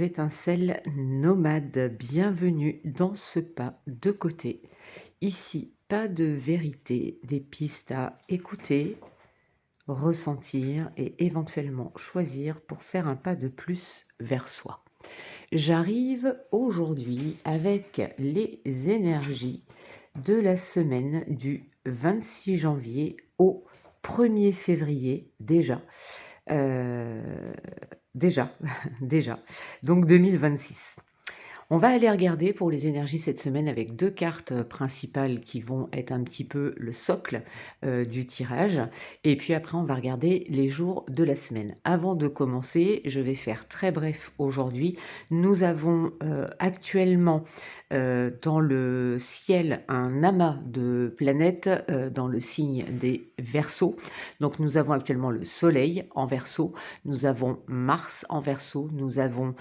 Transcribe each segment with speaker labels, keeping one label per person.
Speaker 1: étincelles nomades, bienvenue dans ce pas de côté. Ici, pas de vérité, des pistes à écouter, ressentir et éventuellement choisir pour faire un pas de plus vers soi. J'arrive aujourd'hui avec les énergies de la semaine du 26 janvier au 1er février déjà. Euh, déjà, déjà. Donc 2026. On va aller regarder pour les énergies cette semaine avec deux cartes principales qui vont être un petit peu le socle du tirage. Et puis après, on va regarder les jours de la semaine. Avant de commencer, je vais faire très bref aujourd'hui. Nous avons actuellement dans le ciel un amas de planètes dans le signe des Verseaux. Donc nous avons actuellement le Soleil en Verseau, nous avons Mars en Verseau, nous avons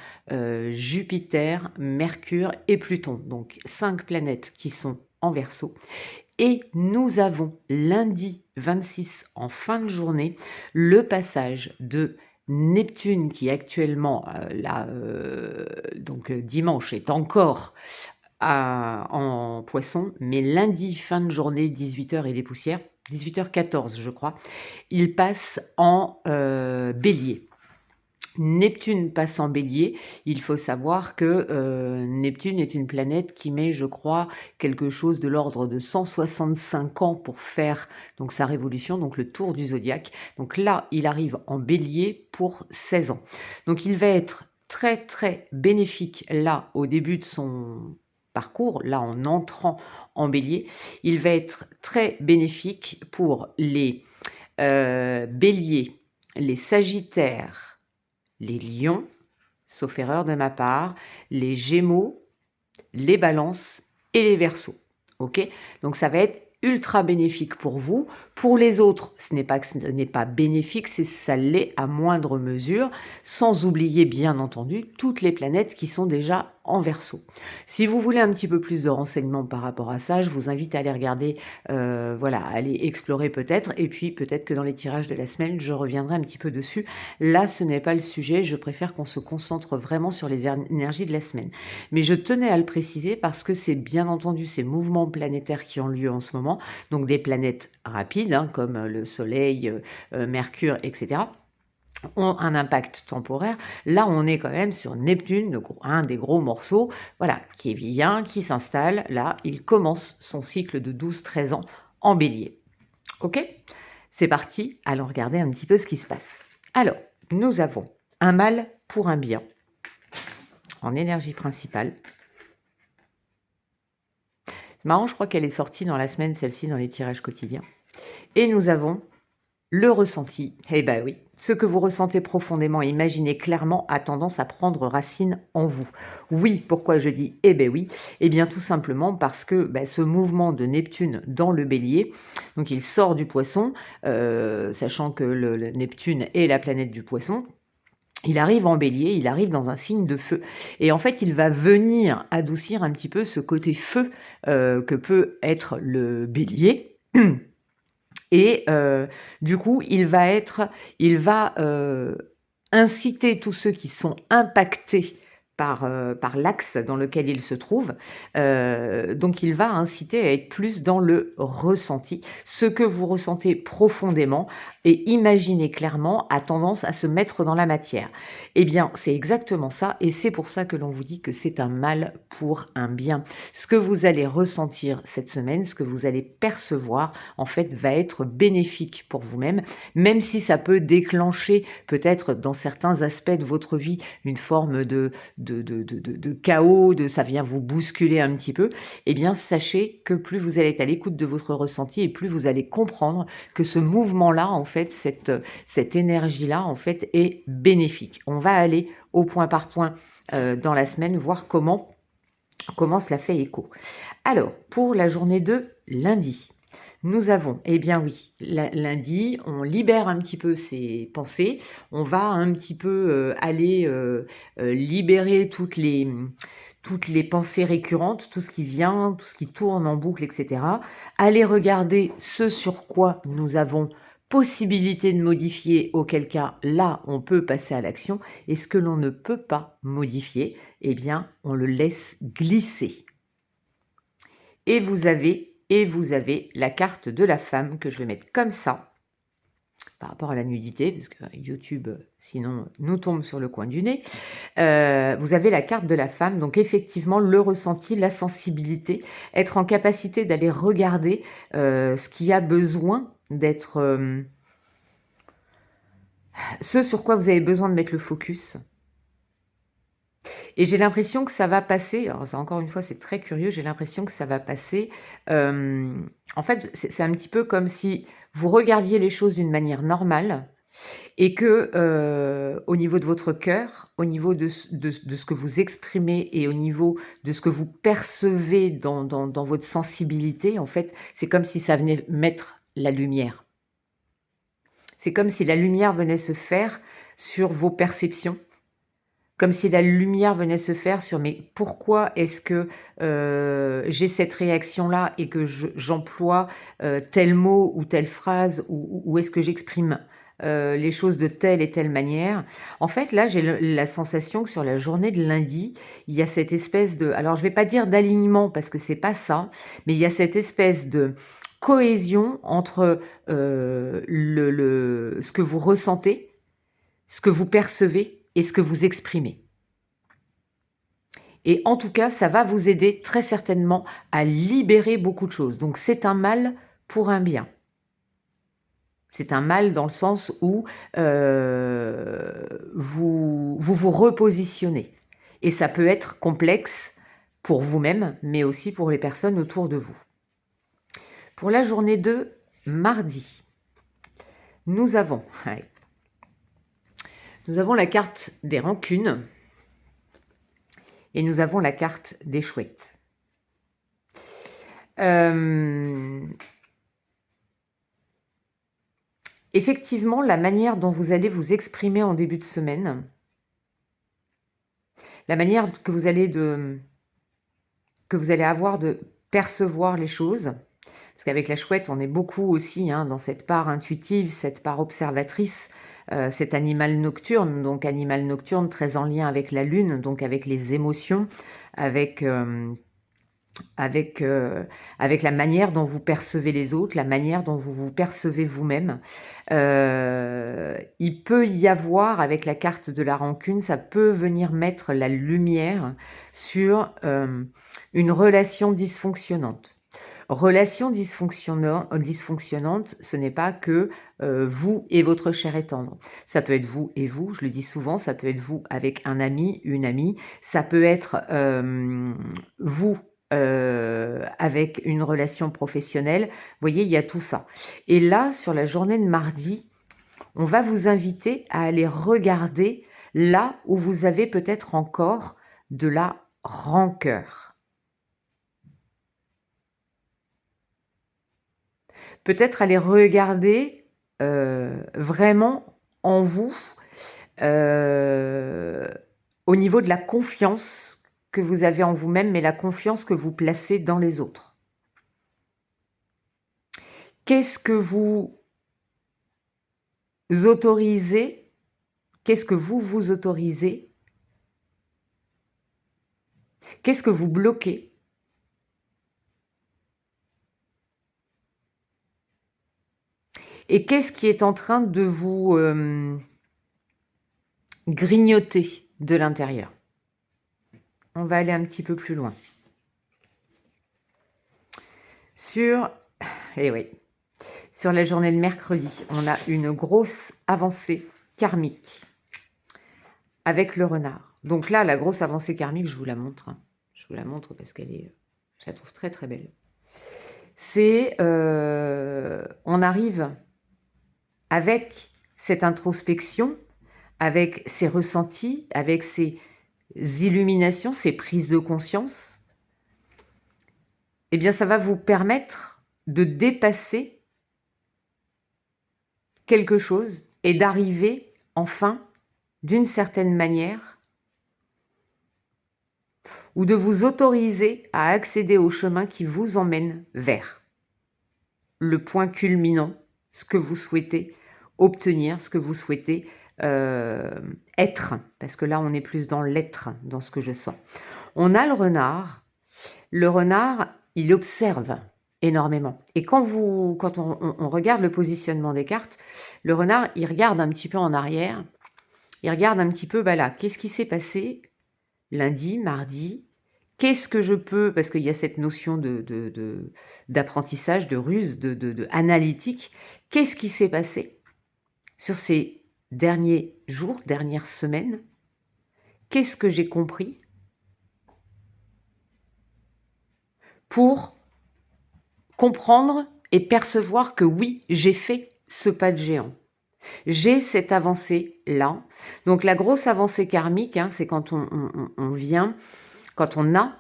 Speaker 1: Jupiter, Mercure et Pluton. Donc 5 planètes qui sont en Verseau. Et nous avons lundi 26 en fin de journée le passage de Neptune qui actuellement, dimanche, est encore en Poisson, mais lundi fin de journée, 18h et des poussières, 18h14 je crois, il passe en Bélier. Neptune passe en Bélier. Il faut savoir que Neptune est une planète qui met, je crois, quelque chose de l'ordre de 165 ans pour faire donc sa révolution, donc le tour du zodiaque. Donc là, il arrive en Bélier pour 16 ans. Donc il va être très très bénéfique là au début de son parcours, là en entrant en Bélier. Il va être très bénéfique pour les Béliers, les Sagittaires, les lions, sauf erreur de ma part, les gémeaux, les balances et les verseaux. Ok ? Donc ça va être ultra bénéfique pour vous. Pour les autres, ce n'est pas que ce n'est pas bénéfique, ça l'est à moindre mesure, sans oublier bien entendu toutes les planètes qui sont déjà en Verseau. Si vous voulez un petit peu plus de renseignements par rapport à ça, je vous invite à aller regarder, aller explorer peut-être, et puis peut-être que dans les tirages de la semaine, je reviendrai un petit peu dessus. Là, ce n'est pas le sujet, je préfère qu'on se concentre vraiment sur les énergies de la semaine. Mais je tenais à le préciser parce que c'est bien entendu ces mouvements planétaires qui ont lieu en ce moment, donc des planètes rapides, comme le Soleil, Mercure, etc., ont un impact temporaire. Là, on est quand même sur Neptune, un des gros morceaux, voilà, qui vient, qui s'installe. Là, il commence son cycle de 12-13 ans en Bélier. Ok ? C'est parti, allons regarder un petit peu ce qui se passe. Alors, nous avons un mal pour un bien en énergie principale. C'est marrant, je crois qu'elle est sortie dans la semaine, celle-ci, dans les tirages quotidiens. Et nous avons le ressenti. Eh ben oui, ce que vous ressentez profondément, imaginez clairement, a tendance à prendre racine en vous. Oui, pourquoi je dis eh ben oui ? Eh bien tout simplement parce que ce mouvement de Neptune dans le Bélier, donc il sort du Poisson, sachant que le Neptune est la planète du Poisson. Il arrive en Bélier, il arrive dans un signe de feu. Et en fait, il va venir adoucir un petit peu ce côté feu que peut être le Bélier. Et du coup, il va inciter tous ceux qui sont impactés par l'axe dans lequel il se trouve. Donc, il va inciter à être plus dans le ressenti. Ce que vous ressentez profondément et imaginez clairement a tendance à se mettre dans la matière. Eh bien, c'est exactement ça et c'est pour ça que l'on vous dit que c'est un mal pour un bien. Ce que vous allez ressentir cette semaine, ce que vous allez percevoir, en fait, va être bénéfique pour vous-même, même si ça peut déclencher peut-être dans certains aspects de votre vie une forme de chaos, ça vient vous bousculer un petit peu. Eh bien, sachez que plus vous allez être à l'écoute de votre ressenti et plus vous allez comprendre que ce mouvement-là, en fait, cette énergie-là, en fait, est bénéfique. On va aller au point par point dans la semaine, voir comment cela fait écho. Alors, pour la journée de lundi, nous avons, eh bien oui, lundi, on libère un petit peu ses pensées, on va un petit peu aller libérer toutes les pensées récurrentes, tout ce qui vient, tout ce qui tourne en boucle, etc. Aller regarder ce sur quoi nous avons possibilité de modifier, auquel cas, là, on peut passer à l'action. Et ce que l'on ne peut pas modifier, eh bien, on le laisse glisser. Et vous avez la carte de la femme que je vais mettre comme ça, par rapport à la nudité, parce que YouTube, sinon, nous tombe sur le coin du nez. Vous avez la carte de la femme, donc effectivement, le ressenti, la sensibilité, être en capacité d'aller regarder ce qui a besoin d'être... ce sur quoi vous avez besoin de mettre le focus. Et j'ai l'impression que ça va passer, alors ça, encore une fois, c'est très curieux, j'ai l'impression que ça va passer... en fait, c'est un petit peu comme si vous regardiez les choses d'une manière normale, et que au niveau de votre cœur, au niveau de ce que vous exprimez et au niveau de ce que vous percevez dans votre sensibilité, en fait, c'est comme si ça venait mettre la lumière. C'est comme si la lumière venait se faire sur vos perceptions, comme si la lumière venait se faire sur mais pourquoi est-ce que j'ai cette réaction-là et que j'emploie tel mot ou telle phrase ou est-ce que j'exprime les choses de telle et telle manière. En fait, là, j'ai la sensation que sur la journée de lundi, il y a cette espèce de... Alors, je ne vais pas dire d'alignement parce que c'est pas ça, mais il y a cette espèce de cohésion entre ce que vous ressentez, ce que vous percevez et ce que vous exprimez. Et en tout cas, ça va vous aider très certainement à libérer beaucoup de choses. Donc, c'est un mal pour un bien. C'est un mal dans le sens où vous repositionnez. Et ça peut être complexe pour vous-même, mais aussi pour les personnes autour de vous. Pour la journée de mardi, nous avons la carte des rancunes et nous avons la carte des chouettes. Effectivement, la manière dont vous allez vous exprimer en début de semaine, la manière que vous allez avoir de percevoir les choses, parce qu'avec la chouette, on est beaucoup aussi dans cette part intuitive, cette part observatrice, cet animal nocturne, donc animal nocturne très en lien avec la lune, donc avec les émotions, avec la manière dont vous percevez les autres, la manière dont vous vous percevez vous-même. Il peut y avoir, avec la carte de la rancune, ça peut venir mettre la lumière sur une relation dysfonctionnante. Relation dysfonctionnante, ce n'est pas que vous et votre chair et tendre. Ça peut être vous et vous, je le dis souvent, ça peut être vous avec un ami, une amie, ça peut être vous avec une relation professionnelle. Vous voyez, il y a tout ça. Et là, sur la journée de mardi, on va vous inviter à aller regarder là où vous avez peut-être encore de la rancœur. Peut-être aller regarder vraiment en vous au niveau de la confiance que vous avez en vous-même, mais la confiance que vous placez dans les autres. Qu'est-ce que vous autorisez? Qu'est-ce que vous vous autorisez? Qu'est-ce que vous bloquez? Et qu'est-ce qui est en train de vous grignoter de l'intérieur? On va aller un petit peu plus loin. Sur la journée de mercredi, on a une grosse avancée karmique avec le renard. Donc là, la grosse avancée karmique, je vous la montre. Je vous la montre parce je la trouve très très belle. C'est, on arrive avec cette introspection, avec ces ressentis, avec ces illuminations, ces prises de conscience. Eh bien, ça va vous permettre de dépasser quelque chose et d'arriver enfin, d'une certaine manière, ou de vous autoriser à accéder au chemin qui vous emmène vers le point culminant ce que vous souhaitez obtenir, ce que vous souhaitez être, parce que là on est plus dans l'être, dans ce que je sens. On a le renard. Le renard, il observe énormément. Et quand on regarde le positionnement des cartes, le renard, il regarde un petit peu en arrière. Il regarde un petit peu, bah là, qu'est-ce qui s'est passé lundi, mardi? Qu'est-ce que je peux, parce qu'il y a cette notion d'apprentissage, de ruse, de analytique. Qu'est-ce qui s'est passé sur ces derniers jours, dernières semaines? Qu'est-ce que j'ai compris pour comprendre et percevoir que oui, j'ai fait ce pas de géant. J'ai cette avancée-là. Donc la grosse avancée karmique, hein, c'est quand on vient, quand on a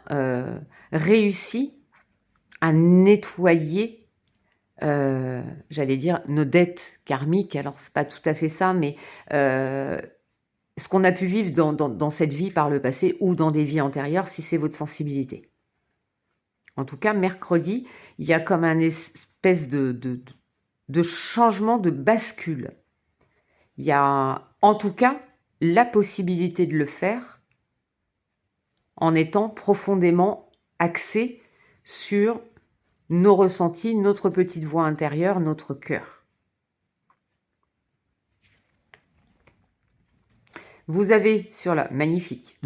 Speaker 1: réussi à nettoyer, j'allais dire, nos dettes karmiques. Alors c'est pas tout à fait ça, mais ce qu'on a pu vivre dans cette vie par le passé ou dans des vies antérieures, si c'est votre sensibilité. En tout cas, mercredi, il y a comme un espèce de changement, de bascule. Il y a en tout cas la possibilité de le faire en étant profondément axé sur nos ressentis, notre petite voix intérieure, notre cœur. Vous avez sur la magnifique,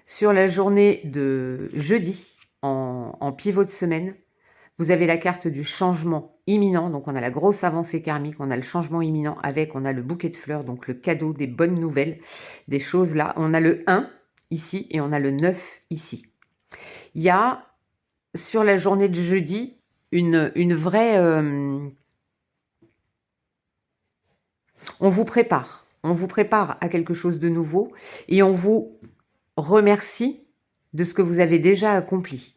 Speaker 1: sur la journée de jeudi, en pivot de semaine, vous avez la carte du changement imminent. Donc on a la grosse avancée karmique, on a le changement imminent on a le bouquet de fleurs, donc le cadeau, des bonnes nouvelles, des choses là. On a le 1 ici et on a le 9 ici. Il y a sur la journée de jeudi une vraie... on vous prépare à quelque chose de nouveau et on vous remercie de ce que vous avez déjà accompli.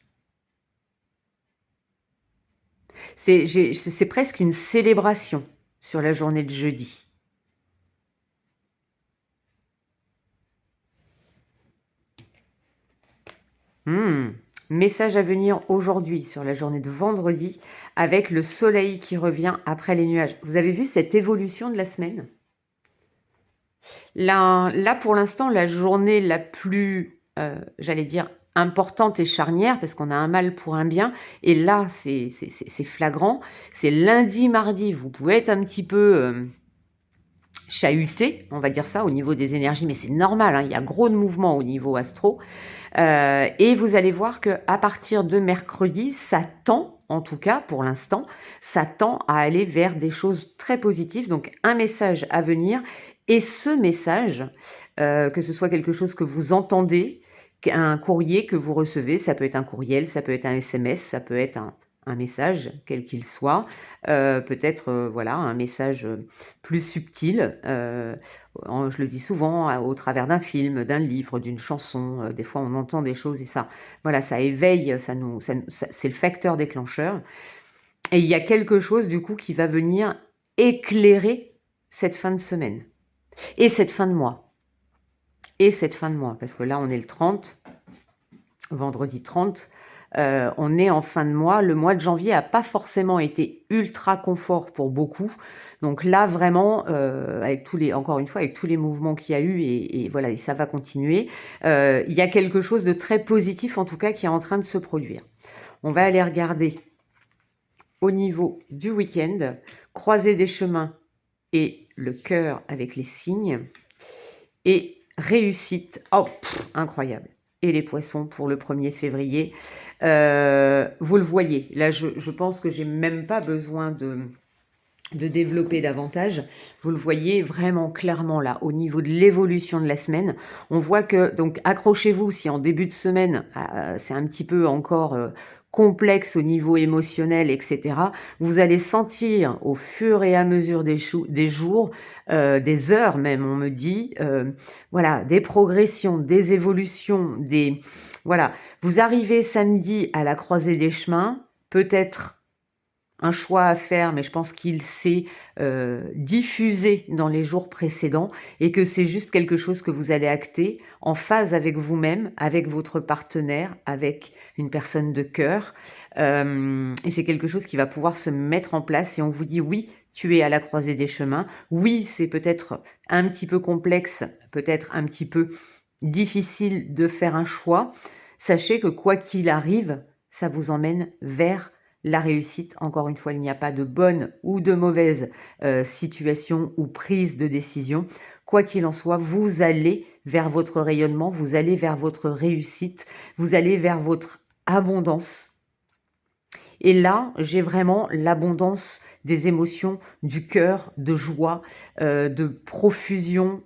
Speaker 1: C'est presque une célébration sur la journée de jeudi. Message à venir aujourd'hui sur la journée de vendredi avec le soleil qui revient après les nuages. Vous avez vu cette évolution de la semaine ? Là, pour l'instant, la journée la plus, j'allais dire, importante et charnière, parce qu'on a un mal pour un bien, et là, c'est flagrant, c'est lundi, mardi, vous pouvez être un petit peu chahuté, on va dire ça, au niveau des énergies, mais c'est normal, hein, il y a gros de mouvements au niveau astro, et vous allez voir que à partir de mercredi, ça tend, en tout cas pour l'instant, ça tend à aller vers des choses très positives, donc un message à venir. Et ce message, que ce soit quelque chose que vous entendez, un courrier que vous recevez, ça peut être un courriel, ça peut être un SMS, ça peut être un message, quel qu'il soit, peut-être voilà, un message plus subtil, je le dis souvent, au travers d'un film, d'un livre, d'une chanson, des fois on entend des choses et ça, voilà, ça éveille, c'est le facteur déclencheur. Et il y a quelque chose du coup qui va venir éclairer cette fin de semaine. Et cette fin de mois. Parce que là, on est le 30, vendredi 30, on est en fin de mois. Le mois de janvier n'a pas forcément été ultra confort pour beaucoup. Donc là, vraiment, avec encore une fois, avec tous les mouvements qu'il y a eu, et voilà, et ça va continuer, il y a quelque chose de très positif, en tout cas, qui est en train de se produire. On va aller regarder au niveau du week-end, croiser des chemins et le cœur avec les signes. Et réussite, incroyable. Et les poissons pour le 1er février. Vous le voyez, là je pense que j'ai même pas besoin de développer davantage. Vous le voyez vraiment clairement là, au niveau de l'évolution de la semaine. On voit que, donc accrochez-vous si en début de semaine, c'est un petit peu encore complexe au niveau émotionnel, etc. Vous allez sentir au fur et à mesure des jours, des heures même, on me dit, voilà, des progressions, des évolutions, voilà. Vous arrivez samedi à la croisée des chemins, peut-être un choix à faire, mais je pense qu'il s'est diffusé dans les jours précédents et que c'est juste quelque chose que vous allez acter en phase avec vous-même, avec votre partenaire, avec une personne de cœur. Et c'est quelque chose qui va pouvoir se mettre en place et on vous dit oui, tu es à la croisée des chemins. Oui, c'est peut-être un petit peu complexe, peut-être un petit peu difficile de faire un choix. Sachez que quoi qu'il arrive, ça vous emmène vers la réussite. Encore une fois, il n'y a pas de bonne ou de mauvaise situation ou prise de décision. Quoi qu'il en soit, vous allez vers votre rayonnement, vous allez vers votre réussite, vous allez vers votre abondance. Et là, j'ai vraiment l'abondance des émotions, du cœur, de joie, de profusion,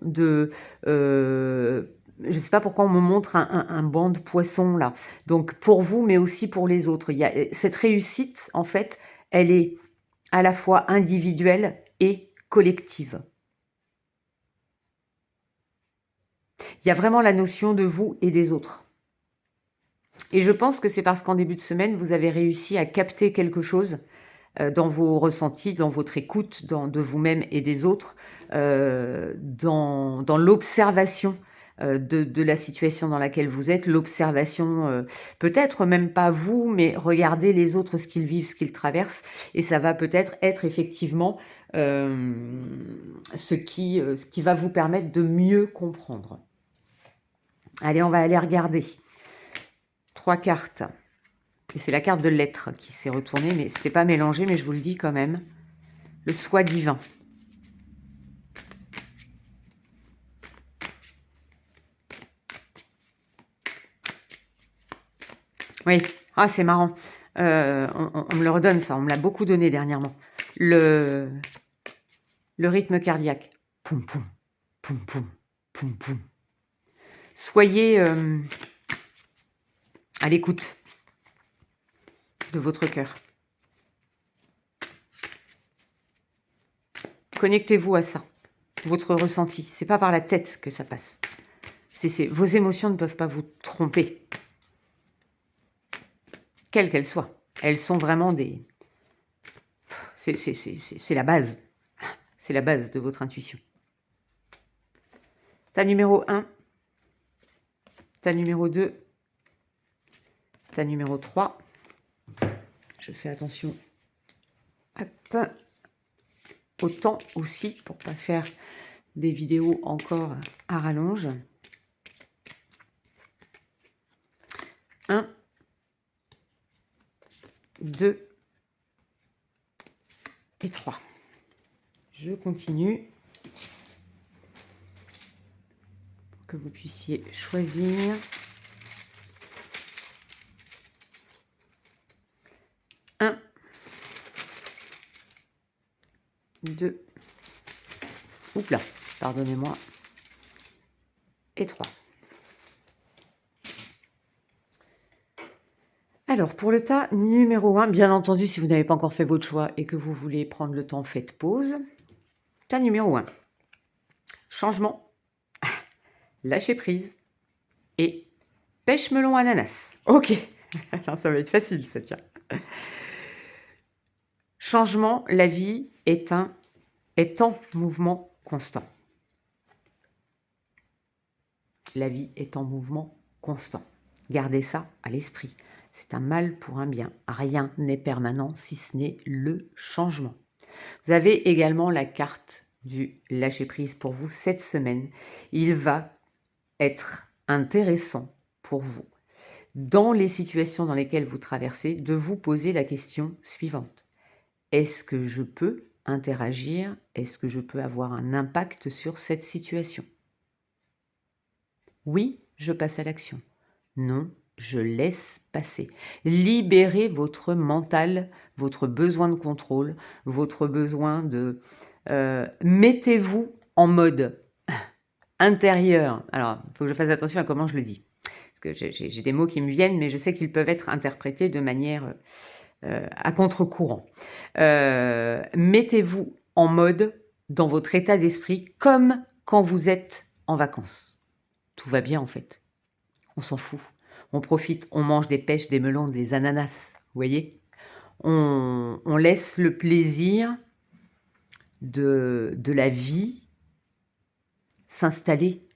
Speaker 1: je ne sais pas pourquoi on me montre un banc de poissons là. Donc pour vous, mais aussi pour les autres. Il y a, cette réussite, en fait, elle est à la fois individuelle et collective. Il y a vraiment la notion de vous et des autres. Et je pense que c'est parce qu'en début de semaine, vous avez réussi à capter quelque chose dans vos ressentis, dans votre écoute de vous-même et des autres, dans l'observation de la situation dans laquelle vous êtes, l'observation, peut-être même pas vous, mais regardez les autres, ce qu'ils vivent, ce qu'ils traversent, et ça va peut-être être effectivement ce qui va vous permettre de mieux comprendre. Allez, on va aller regarder. 3 cartes. Et c'est la carte de l'être qui s'est retournée, mais c'était pas mélangé, mais je vous le dis quand même. Le soi divin. Oui, ah c'est marrant. On me le redonne ça, on me l'a beaucoup donné dernièrement. Le rythme cardiaque. Poum poum, poum poum, poum poum. Soyez à l'écoute de votre cœur. Connectez-vous à ça, votre ressenti. C'est pas par la tête que ça passe. Vos émotions ne peuvent pas vous tromper. Quelles qu'elles soient. Elles sont vraiment des... C'est la base. C'est la base de votre intuition. Ta numéro 1, ta numéro 2, ta numéro 3. Je fais attention au temps aussi pour ne pas faire des vidéos encore à rallonge. 1, 2 et 3. Je continue pour que vous puissiez choisir. Un, 2, oups là, pardonnez-moi, et 3. Alors, pour le tas numéro 1, bien entendu, si vous n'avez pas encore fait votre choix et que vous voulez prendre le temps, faites pause. Tas numéro 1, changement, lâcher prise et pêche melon ananas. Ok, alors ça va être facile ça, tiens. Changement, la vie est en mouvement constant. La vie est en mouvement constant. Gardez ça à l'esprit. C'est un mal pour un bien. Rien n'est permanent si ce n'est le changement. Vous avez également la carte du lâcher-prise pour vous cette semaine. Il va être intéressant pour vous, dans les situations dans lesquelles vous traversez, de vous poser la question suivante. Est-ce que je peux interagir? Est-ce que je peux avoir un impact sur cette situation? Oui, je passe à l'action. Non, je laisse passer. Libérez votre mental, votre besoin de contrôle, votre besoin de... mettez-vous en mode intérieur. Alors, il faut que je fasse attention à comment je le dis. Parce que j'ai des mots qui me viennent, mais je sais qu'ils peuvent être interprétés de manière à contre-courant. Mettez-vous en mode dans votre état d'esprit comme quand vous êtes en vacances. Tout va bien en fait. On s'en fout. On profite, on mange des pêches, des melons, des ananas. Vous voyez? On laisse le plaisir de la vie s'installer,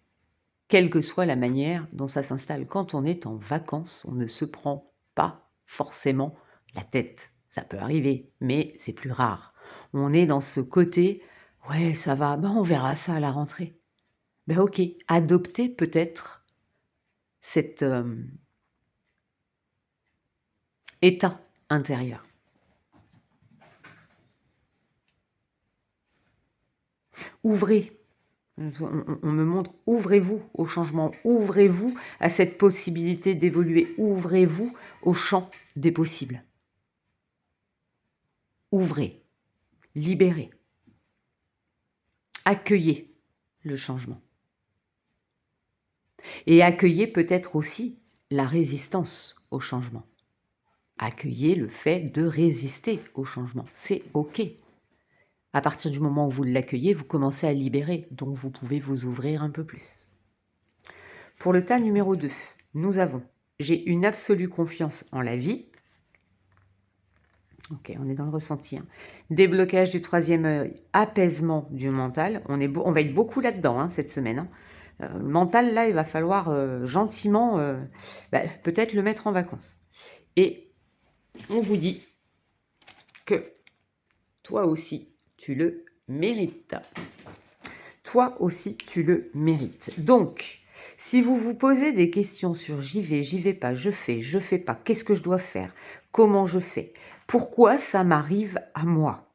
Speaker 1: quelle que soit la manière dont ça s'installe. Quand on est en vacances, on ne se prend pas forcément la tête. Ça peut arriver, mais c'est plus rare. On est dans ce côté, ouais, ça va, ben on verra ça à la rentrée. Ben ok, adoptez peut-être cet état intérieur. Ouvrez. On me montre, ouvrez-vous au changement, ouvrez-vous à cette possibilité d'évoluer, ouvrez-vous au champ des possibles. Ouvrez, libérez, accueillez le changement. Et accueillez peut-être aussi la résistance au changement. Accueillez le fait de résister au changement, c'est ok. À partir du moment où vous l'accueillez, vous commencez à libérer, donc vous pouvez vous ouvrir un peu plus. Pour le tas numéro 2, nous avons « J'ai une absolue confiance en la vie ». Ok, on est dans le ressenti. Hein. Déblocage du troisième œil, apaisement du mental. On va être beaucoup là-dedans cette semaine. Hein. Le mental, là, il va falloir gentiment peut-être le mettre en vacances. Et on vous dit que toi aussi, tu le mérites. Toi aussi, tu le mérites. Donc, si vous vous posez des questions sur j'y vais pas, je fais pas, qu'est-ce que je dois faire, comment je fais, pourquoi ça m'arrive à moi,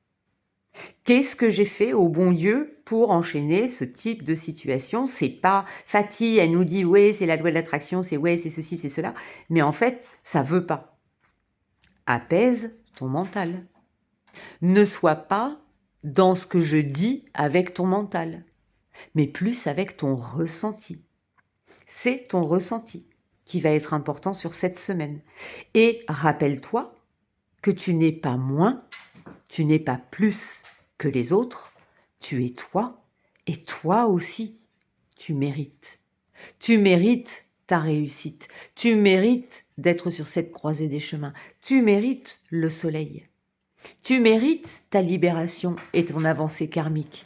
Speaker 1: qu'est-ce que j'ai fait au bon Dieu pour enchaîner ce type de situation? C'est pas Fatih, elle nous dit ouais, c'est la loi de l'attraction, c'est ouais, c'est ceci, c'est cela, mais en fait, ça veut pas. Apaise ton mental. Ne sois pas dans ce que je dis avec ton mental, mais plus avec ton ressenti. C'est ton ressenti qui va être important sur cette semaine. Et rappelle-toi que tu n'es pas moins, tu n'es pas plus que les autres, tu es toi, et toi aussi, tu mérites. Tu mérites ta réussite, tu mérites d'être sur cette croisée des chemins, tu mérites le soleil, tu mérites ta libération et ton avancée karmique.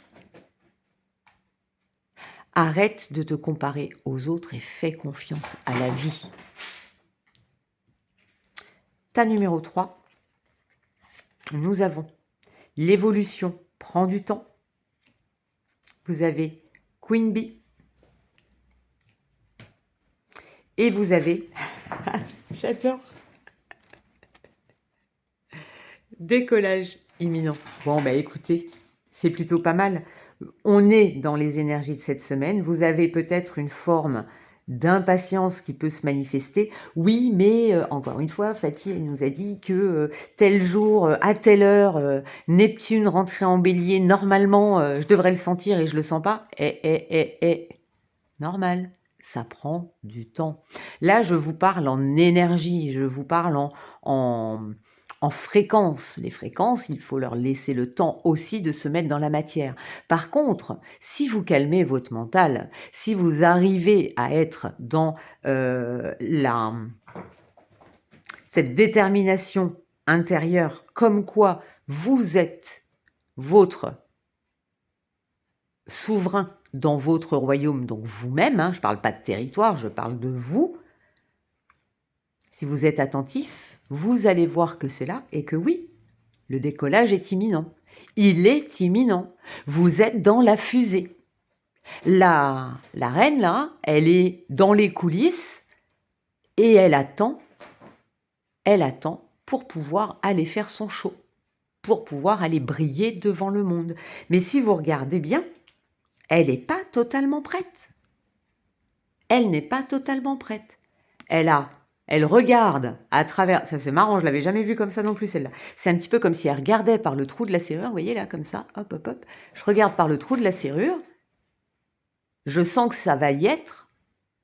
Speaker 1: Arrête de te comparer aux autres et fais confiance à la vie. Tas numéro 3, nous avons l'évolution prend du temps. Vous avez Queen Bee. Et vous avez, j'adore, décollage imminent. Bon, écoutez, c'est plutôt pas mal. On est dans les énergies de cette semaine. Vous avez peut-être une forme d'impatience qui peut se manifester. Oui, mais encore une fois, Fatih elle nous a dit que tel jour, à telle heure, Neptune rentrait en bélier. Normalement, je devrais le sentir et je le sens pas. Normal. Ça prend du temps. Là, je vous parle en énergie, je vous parle en fréquence. Les fréquences, il faut leur laisser le temps aussi de se mettre dans la matière. Par contre, si vous calmez votre mental, si vous arrivez à être dans cette détermination intérieure, comme quoi vous êtes votre souverain dans votre royaume, donc vous-même, je ne parle pas de territoire, je parle de vous. Si vous êtes attentif, vous allez voir que c'est là et que oui, le décollage est imminent. Il est imminent. Vous êtes dans la fusée. La reine, là, elle est dans les coulisses et elle attend pour pouvoir aller faire son show, pour pouvoir aller briller devant le monde. Mais si vous regardez bien, elle n'est pas totalement prête. Elle n'est pas totalement prête. Elle regarde à travers... Ça, c'est marrant, je l'avais jamais vu comme ça non plus, celle-là. C'est un petit peu comme si elle regardait par le trou de la serrure. Vous voyez, là, comme ça. Hop, hop, hop. Je regarde par le trou de la serrure. Je sens que ça va y être,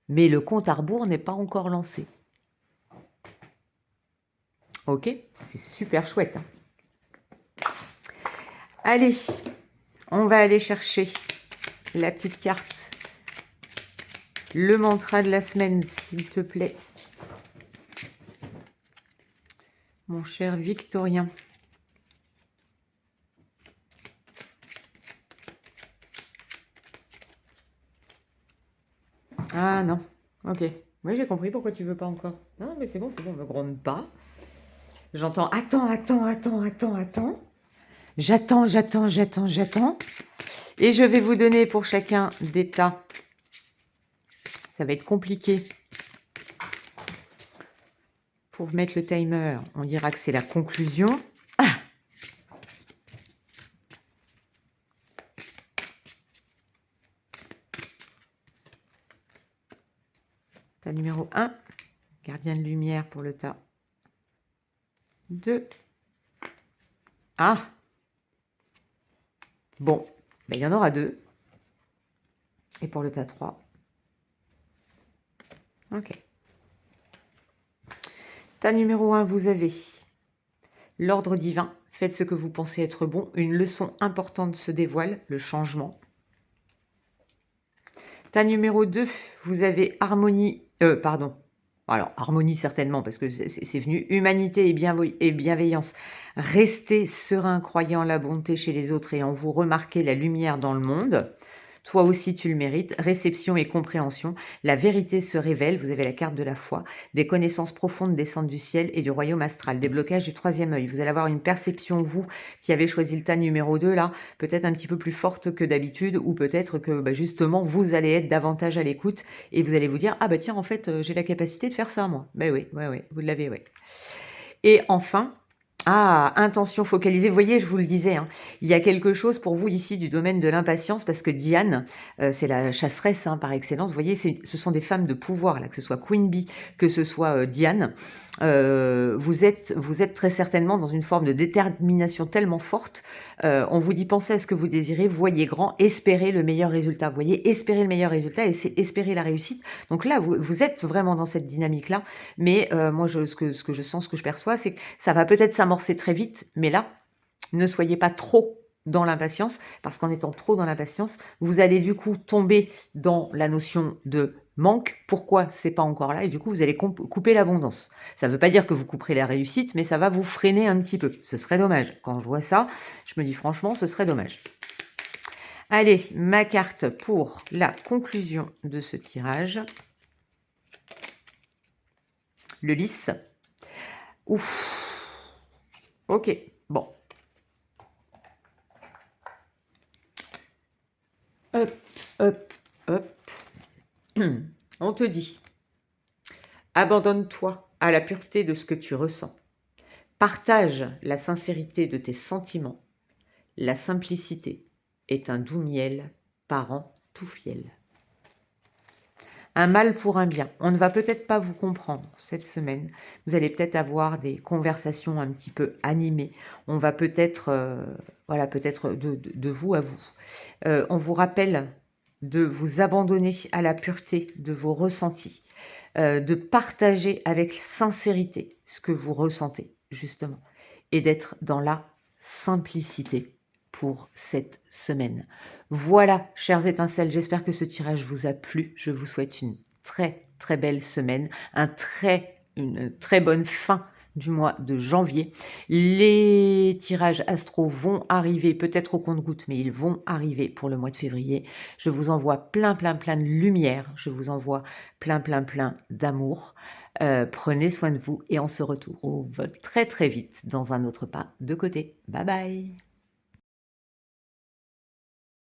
Speaker 1: mais le compte à rebours n'est pas encore lancé. Ok? C'est super chouette. Allez, on va aller chercher la petite carte. Le mantra de la semaine, s'il te plaît. mon cher Victorien. Ah non, ok. Oui, j'ai compris pourquoi tu veux pas encore. Non, mais c'est bon, me gronde pas. J'entends, attends. J'attends. Et je vais vous donner pour chacun des tas. Ça va être compliqué. Pour mettre le timer, on dira que c'est la conclusion. Ah! Tas numéro 1. Gardien de lumière pour le tas 2. Ah! Bon, ben, il y en aura 2. Et pour le tas 3. Ok. Tas numéro 1, vous avez l'ordre divin. Faites ce que vous pensez être bon. Une leçon importante se dévoile, le changement. Tas numéro 2, vous avez harmonie. Alors, harmonie certainement, parce que c'est venu. Humanité et bienveillance. Restez serein, croyant la bonté chez les autres et en vous remarquez la lumière dans le monde. Toi aussi, tu le mérites. Réception et compréhension. La vérité se révèle. Vous avez la carte de la foi. Des connaissances profondes descendent du ciel et du royaume astral. Déblocage du 3e œil. Vous allez avoir une perception, vous, qui avez choisi le tas numéro 2, là, peut-être un petit peu plus forte que d'habitude, ou peut-être que, justement, vous allez être davantage à l'écoute et vous allez vous dire, ah bah tiens, en fait, j'ai la capacité de faire ça, moi. Ben oui, vous l'avez, oui. Et enfin, intention focalisée. Vous voyez, je vous le disais, hein, il y a quelque chose pour vous ici du domaine de l'impatience parce que Diane, c'est la chasseresse par excellence. Vous voyez, ce sont des femmes de pouvoir, là, que ce soit Queen Bee, que ce soit Diane. Vous êtes très certainement dans une forme de détermination tellement forte. On vous dit pensez à ce que vous désirez, voyez grand, espérez le meilleur résultat. Vous voyez, espérez le meilleur résultat et c'est espérer la réussite. Donc là, vous êtes vraiment dans cette dynamique-là. Mais moi, ce que je sens, ce que je perçois, c'est que ça va peut-être s'amorcer très vite. Mais là, ne soyez pas trop dans l'impatience, parce qu'en étant trop dans l'impatience, vous allez du coup tomber dans la notion de manque. Pourquoi c'est pas encore là? Et du coup, vous allez couper l'abondance. Ça ne veut pas dire que vous couperez la réussite, mais ça va vous freiner un petit peu. Ce serait dommage. Quand je vois ça, je me dis franchement, ce serait dommage. Allez, ma carte pour la conclusion de ce tirage. Le lys. Ouf. Ok, bon. Hop. On te dit, abandonne-toi à la pureté de ce que tu ressens. Partage la sincérité de tes sentiments. La simplicité est un doux miel, parent tout fiel. Un mal pour un bien. On ne va peut-être pas vous comprendre cette semaine. Vous allez peut-être avoir des conversations un petit peu animées. On va peut-être, peut-être de vous à vous. On vous rappelle de vous abandonner à la pureté de vos ressentis, de partager avec sincérité ce que vous ressentez, justement, et d'être dans la simplicité pour cette semaine. Voilà, chères étincelles, j'espère que ce tirage vous a plu. Je vous souhaite une très, très belle semaine, une très bonne fin du mois de janvier. Les tirages astro vont arriver, peut-être au compte-gouttes, mais ils vont arriver pour le mois de février. Je vous envoie plein de lumière. Je vous envoie plein d'amour. Prenez soin de vous et on se retrouve très très vite dans un autre pas de côté. Bye bye.